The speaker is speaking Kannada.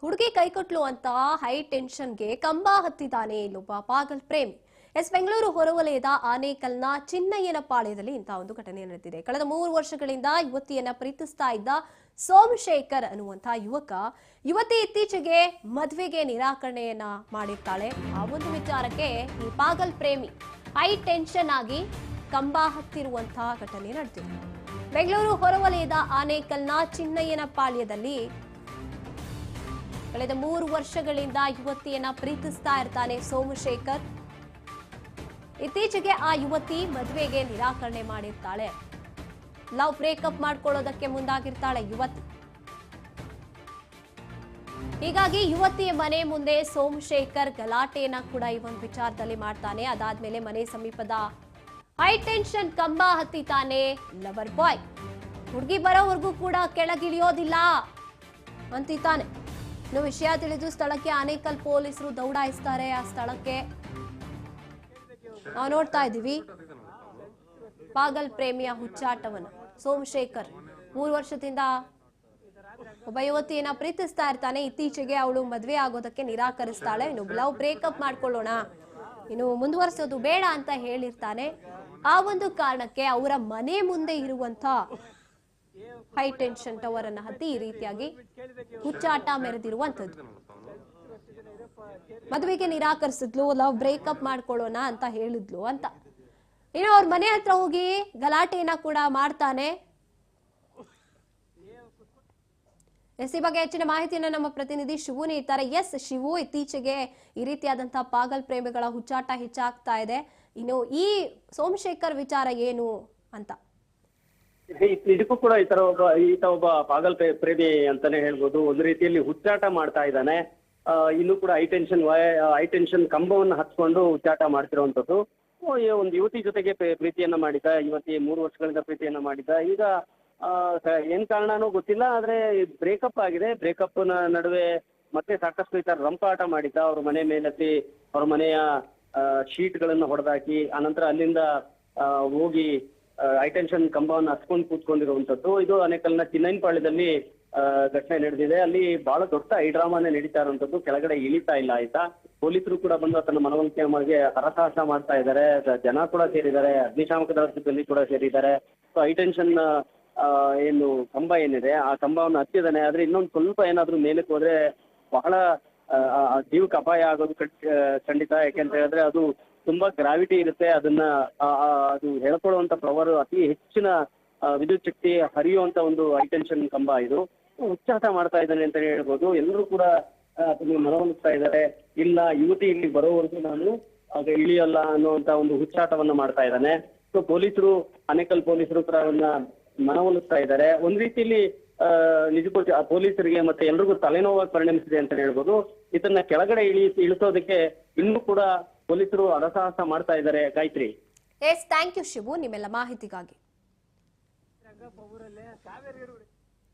ಹುಡುಗಿ ಕೈಕೊಟ್ಲು ಅಂತ ಹೈ ಟೆನ್ಷನ್ಗೆ ಕಂಬ ಹತ್ತಿದ್ದಾನೆ ಇಲ್ಲೊಬ್ಬ ಪಾಗಲ್ ಪ್ರೇಮಿ. ಬೆಂಗಳೂರು ಹೊರವಲಯದ ಆನೇಕಲ್ನ ಚಿನ್ನಯ್ಯನಪಾಳ್ಯದಲ್ಲಿ ಇಂತಹ ಒಂದು ಘಟನೆ ನಡೆದಿದೆ. ಕಳೆದ 3 ವರ್ಷಗಳಿಂದ ಯುವತಿಯನ್ನ ಪ್ರೀತಿಸ್ತಾ ಇದ್ದ ಸೋಮಶೇಖರ್ ಅನ್ನುವಂತಹ ಯುವತಿ ಇತ್ತೀಚೆಗೆ ಮದುವೆಗೆ ನಿರಾಕರಣೆಯನ್ನ ಮಾಡಿರ್ತಾಳೆ. ಆ ಒಂದು ವಿಚಾರಕ್ಕೆ ಈ ಪಾಗಲ್ ಪ್ರೇಮಿ ಹೈ ಟೆನ್ಷನ್ ಆಗಿ ಕಂಬ ಹತ್ತಿರುವಂತಹ ಘಟನೆ ನಡೆದಿದೆ. ಬೆಂಗಳೂರು ಹೊರವಲಯದ ಆನೇಕಲ್ನ ಚಿನ್ನಯ್ಯನಪಾಳ್ಯದಲ್ಲಿ ಕಳೆದ 3 ವರ್ಷಗಳಿಂದ ಯುವತಿಯನ್ನ ಪ್ರೀತಿಸ್ತಾ ಇರ್ತಾನೆ ಸೋಮಶೇಖರ್. ಇತ್ತೀಚೆಗೆ ಆ ಯುವತಿ ಮದುವೆಗೆ ನಿರಾಕರಣೆ ಮಾಡಿರ್ತಾಳೆ. ಲವ್ ಬ್ರೇಕಪ್ ಮಾಡ್ಕೊಳ್ಳೋದಕ್ಕೆ ಮುಂದಾಗಿರ್ತಾಳೆ ಯುವತಿ. ಹೀಗಾಗಿ ಯುವತಿಯ ಮನೆ ಮುಂದೆ ಸೋಮಶೇಖರ್ ಗಲಾಟೆಯನ್ನ ಕೂಡ ಈ ಒಂದು ವಿಚಾರದಲ್ಲಿ ಮಾಡ್ತಾನೆ. ಅದಾದ್ಮೇಲೆ ಮನೆ ಸಮೀಪದ ಹೈ ಟೆನ್ಷನ್ ಕಂಬ ಹತ್ತಿತಾನೆ ಲವರ್ ಬಾಯ್. ಹುಡುಗಿ ಬರೋವರೆಗೂ ಕೂಡ ಕೆಳಗಿಳಿಯೋದಿಲ್ಲ ಅಂತಿದ್ದಾನೆ. ಇನ್ನು ವಿಷಯ ತಿಳಿದು ಸ್ಥಳಕ್ಕೆ ಆನೇಕಲ್ ಪೊಲೀಸರು ದೌಡಾಯಿಸ್ತಾರೆ. ಆ ಸ್ಥಳಕ್ಕೆ ನಾವು ನೋಡ್ತಾ ಇದ್ದೀವಿ ಪಾಗಲ್ ಪ್ರೇಮಿಯ ಹುಚ್ಚಾಟವನ್ನ. ಸೋಮಶೇಖರ್ 3 ವರ್ಷದಿಂದ ಒಬ್ಬ ಯುವತಿಯನ್ನ ಪ್ರೀತಿಸ್ತಾ ಇರ್ತಾನೆ. ಇತ್ತೀಚೆಗೆ ಅವಳು ಮದುವೆ ಆಗೋದಕ್ಕೆ ನಿರಾಕರಿಸ್ತಾಳೆ. ಇನ್ನು ಲವ್ ಬ್ರೇಕಪ್ ಮಾಡ್ಕೊಳ್ಳೋಣ, ಇನ್ನು ಮುಂದುವರಿಸೋದು ಬೇಡ ಅಂತ ಹೇಳಿರ್ತಾನೆ. ಆ ಒಂದು ಕಾರಣಕ್ಕೆ ಅವರ ಮನೆ ಮುಂದೆ ಇರುವಂತ ಹೈ ಟೆನ್ಷನ್ ಟವರ್ ಅನ್ನ ಹತ್ತಿ ಈ ರೀತಿಯಾಗಿ ಹುಚ್ಚಾಟ ಮೆರೆದಿರುವಂತದ್ದು. ಮದುವೆಗೆ ನಿರಾಕರಿಸಿದ್ಲು, ಲವ್ ಬ್ರೇಕಪ್ ಮಾಡ್ಕೊಳ್ಳೋಣ ಅಂತ ಹೇಳಿದ್ಲು ಅಂತ. ಇನ್ನು ಅವ್ರ ಮನೆ ಹತ್ರ ಹೋಗಿ ಗಲಾಟೆಯನ್ನ ಕೂಡ ಮಾಡ್ತಾನೆ. ಈ ಬಗ್ಗೆ ಹೆಚ್ಚಿನ ಮಾಹಿತಿಯನ್ನ ನಮ್ಮ ಪ್ರತಿನಿಧಿ ಶಿವು ನೀಡ್ತಾರೆ. ಎಸ್ ಶಿವು, ಇತ್ತೀಚೆಗೆ ಈ ರೀತಿಯಾದಂತಹ ಪಾಗಲ್ ಪ್ರೇಮಿಗಳ ಹುಚ್ಚಾಟ ಹೆಚ್ಚಾಗ್ತಾ ಇದೆ. ಇನ್ನು ಈ ಸೋಮಶೇಖರ್ ವಿಚಾರ ಏನು ಅಂತ? ಇದಕ್ಕೂ ಕೂಡ ಈತ ಒಬ್ಬ ಪಾಗಲ್ ಪ್ರೇಮಿ ಅಂತಾನೆ ಹೇಳ್ಬೋದು. ಒಂದು ರೀತಿಯಲ್ಲಿ ಹುಚ್ಚಾಟ ಮಾಡ್ತಾ ಇದ್ದಾನೆ. ಇನ್ನು ಕೂಡ ಹೈ ಟೆನ್ಷನ್ ಕಂಬವನ್ನು ಹಚ್ಕೊಂಡು ಹುಚ್ಚಾಟ ಮಾಡ್ತಿರುವಂತದ್ದು. ಒಂದು ಯುವತಿ ಜೊತೆಗೆ ಪ್ರೀತಿಯನ್ನ ಮಾಡಿದ್ದ. ಯುವತಿ 3 ವರ್ಷಗಳಿಂದ ಪ್ರೀತಿಯನ್ನ ಮಾಡಿದ್ದ. ಈಗ ಏನ್ ಕಾರಣನೋ ಗೊತ್ತಿಲ್ಲ, ಆದ್ರೆ ಬ್ರೇಕಪ್ ಆಗಿದೆ. ಬ್ರೇಕಪ್ ನಡುವೆ ಮತ್ತೆ ಸಾಕಷ್ಟು ಈತ ರಂಪಾಟ ಮಾಡಿದ್ದ. ಅವ್ರ ಮನೆ ಮೇಲತ್ತಿ ಅವ್ರ ಮನೆಯ ಶೀಟ್ ಗಳನ್ನ ಹೊಡೆದಾಕಿ ಆನಂತರ ಅಲ್ಲಿಂದ ಹೋಗಿ ಹೈಟೆನ್ಷನ್ ಕಂಬವನ್ನು ಹಚ್ಕೊಂಡು ಕೂತ್ಕೊಂಡಿರುವಂತದ್ದು. ಇದು ಆನೇಕಲ್ನ ಚಿನ್ನಯ್ಯನಪಾಳ್ಯದಲ್ಲಿ ಘಟನೆ ನಡೆದಿದೆ. ಅಲ್ಲಿ ಬಹಳ ದೊಡ್ಡ ಹೈಡ್ರಾಮಾನೇ ನಡೀತಾ ಇರುವಂತದ್ದು. ಕೆಳಗಡೆ ಇಳಿತಾ ಇಲ್ಲ ಆಯ್ತಾ. ಪೊಲೀಸರು ಕೂಡ ಬಂದು ತನ್ನ ಮನವೊಲಿಕೆ ಮಾಡಿ ಹರಸಾಹಸ ಮಾಡ್ತಾ ಇದ್ದಾರೆ. ಜನ ಕೂಡ ಸೇರಿದ್ದಾರೆ, ಅಗ್ನಿಶಾಮಕ ದಳ ಸಿಬ್ಬಂದಿ ಕೂಡ ಸೇರಿದ್ದಾರೆ. ಸೊ ಹೈಟೆನ್ಷನ್ ಏನು ಕಂಬ ಏನಿದೆ ಆ ಕಂಬವನ್ನು ಹತ್ತಿದ್ದಾನೆ. ಆದ್ರೆ ಇನ್ನೊಂದು ಸ್ವಲ್ಪ ಏನಾದ್ರೂ ಮೇಲಕ್ಕೆ ಹೋದ್ರೆ ಬಹಳ ಜೀವಕ್ಕೆ ಅಪಾಯ ಆಗೋದು ಖಂಡಿತ. ಯಾಕೆಂತ ಹೇಳಿದ್ರೆ ಅದು ತುಂಬಾ ಗ್ರಾವಿಟಿ ಇರುತ್ತೆ. ಅದನ್ನ ಅದು ಹೇಳ್ಕೊಳ್ಳುವಂತ ಪವರ್, ಅತಿ ಹೆಚ್ಚಿನ ವಿದ್ಯುತ್ ಶಕ್ತಿ ಹರಿಯುವಂತ ಒಂದು ಹೈಟೆನ್ಷನ್ ಕಂಬ. ಇದು ಹುಚ್ಚಾಟ ಮಾಡ್ತಾ ಇದ್ದಾನೆ ಅಂತ ಹೇಳ್ಬೋದು. ಎಲ್ಲರೂ ಕೂಡ ಮನವೊಲಿಸ್ತಾ ಇದ್ದಾರೆ. ಇಲ್ಲ, ಯುವತಿ ಇಲ್ಲಿ ಬರೋವರೆಗೂ ನಾನು ಆಗ ಇಳಿಯಲ್ಲ ಅನ್ನುವಂತ ಒಂದು ಹುಚ್ಚಾಟವನ್ನ ಮಾಡ್ತಾ ಇದ್ದಾನೆ. ಸೊ ಪೊಲೀಸರು, ಆನೇಕಲ್ ಪೊಲೀಸರು ಕೂಡ ಅವನ್ನ ಮನವೊಲಿಸ್ತಾ ಇದ್ದಾರೆ. ಒಂದ್ ರೀತಿಯಲ್ಲಿ ನಿಜಕ್ಕೂ ಪೊಲೀಸರಿಗೆ ಮತ್ತೆ ಎಲ್ರಿಗೂ ತಲೆನೋವಾಗಿ ಪರಿಣಮಿಸಿದೆ ಅಂತ ಹೇಳ್ಬೋದು. ಇದನ್ನ ಕೆಳಗಡೆ ಇಳಿಸೋದಕ್ಕೆ ಇನ್ನೂ ಕೂಡ ಪೊಲೀಸರು ಹರಸಾಹಸ ಮಾಡ್ತಾ ಇದ್ದಾರೆ. Gayatri. Yes, thank you Shivu ನಿಮ್ಮೆಲ್ಲ ಮಾಹಿತಿಗಾಗಿ.